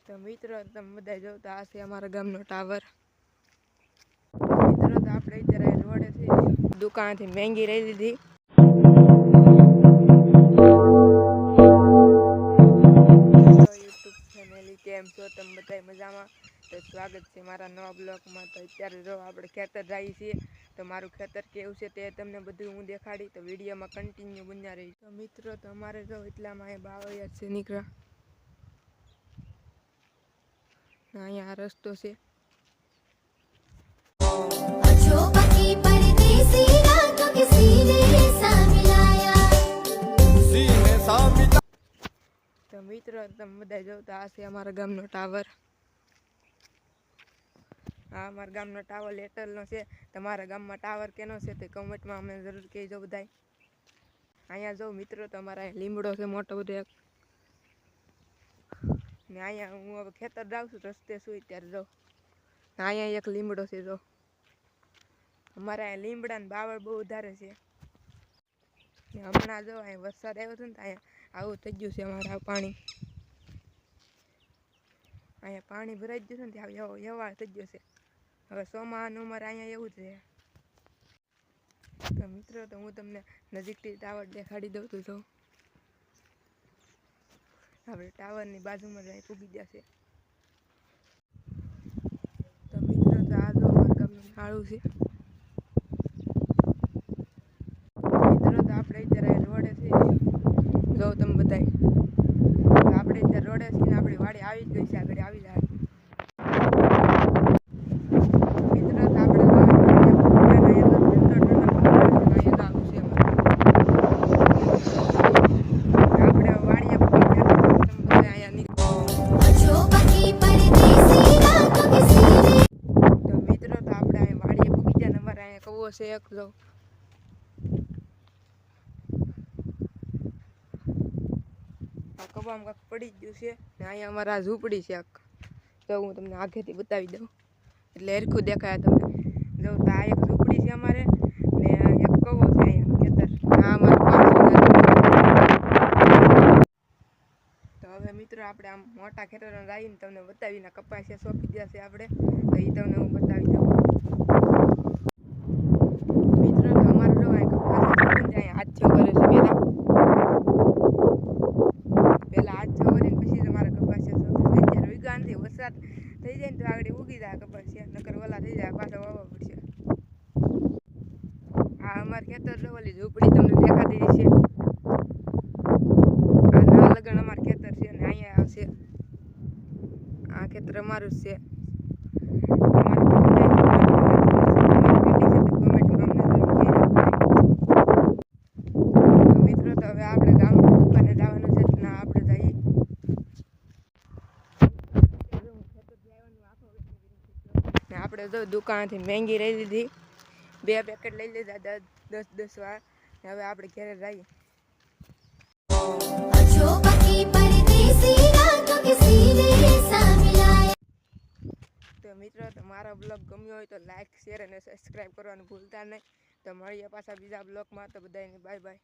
તો મિત્રો તમે બધા જોતા હશે અમારા ગામનો ટાવર. મિત્રો તો આપણે અત્યારે રોડે થી દુકાનથી મેંગી લઈ લીધી. યુટ્યુબ ફેમિલી કેમ છો તમે બધા મજામાં? તો સ્વાગત છે મારા નવા બ્લોગમાં. તો અત્યારે જો આપણે ખેતર જઈએ છીએ, તો મારું ખેતર કેવું છે તે તમને બધું હું દેખાડી. તો વિડીયોમાં કન્ટિન્યુ બન્યા રહી. તો મિત્રો તમારે જો એટલામાં બાવળિયા છે નીકળ્યા. અહીંયા રસ્તો છે. તો મિત્રો તમે બધા જોતા હશે અમારા ગામનો ટાવર. આ અમારા ગામનો ટાવર એરટેલનો છે. તમારા ગામમાં ટાવર કેનો છે તે કમેન્ટમાં અમને જરૂર કહેજો બધાય. અહીંયા જો મિત્રો તમારા લીમડો છે મોટો બધો એક. ને અહીંયા હું હવે ખેતર જાઉં છું, રસ્તે છું ત્યારે જો અહીંયા એક લીમડો છે. જો અમારે અહીંયા લીમડા ને બાવળ બહુ વધારે છે. ને હમણાં જો અહીંયા વરસાદ આવ્યો હતો ને અહીંયા આવું થઈ ગયું છે. અમારે પાણી અહીંયા પાણી ભરાઈ ગયું છે ને ત્યાં વ્યવહાર થઈ ગયો છે. હવે ચોમાસાનું અમારે અહીંયા એવું છે. તો મિત્રો તો હું તમને નજીકથી ટાવર દેખાડી દઉં તો જો આપણે ટાવરની બાજુમાં જ અહીં પૂગી ગયા છે. તો મિત્રો તો આ જો અમારા ગામનું નાળું છે. મિત્રો તો આપણે અત્યારે રોડે થી જો તમે બધાય આપણે અત્યારે રોડે થી ને આપણી વાડી આવી જ ગઈ છે. આગળ આવી જાય મિત્રો તો આપણે કવો છે એક જો આ કવામાં કાંક પડી જ ગયું છે. ને અહીંયા અમારા ઝૂંપડી છે. જો હું તમને આગેથી બતાવી દઉં એટલે હરખું દેખાય તમને. જો તો આ એક ઝૂંપડી છે અમારે, ને એક કવો છે અહીંયા ખેતર. આ અમારે 5 તો હવે મિત્રો આપણે આમ મોટા ખેતરમાં જઈને તમને બતાવીને કપાસિયા સોંપી ગયા છે આપણે, તો એ તમને હું બતાવી દઉં. વરસાદ થઈ જાય ને તો આગળ ઉગી જાય કપાસિયા, નકર વલા થઈ જાય પાછા વાવવા પડશે. આ અમારે ખેતર ઓલી ઝૂંપડી તમને દેખાતી છે. આ ના લગન અમાર ખેતર છે ને અહીંયા આવશે. આ ખેતર અમારું જ છે. મિત્રો તો હવે આપણે ગામમાં દુકાને જવાનું છે. ના આપણે જઈએ. આપણે જો દુકાનથી મેંગી લઈ લીધી, 2 પેકેટ લઈ લીધા 10 વાર. હવે આપણે ઘરે જઈએ. તો મિત્રો તમારા બ્લોગ ગમ્યો હોય તો લાઈક, શેર અને સબસ્ક્રાઈબ કરવાનું ભૂલતા નહીં. તો મળીએ પાછા બીજા બ્લોગમાં. તો બધાને બાય બાય.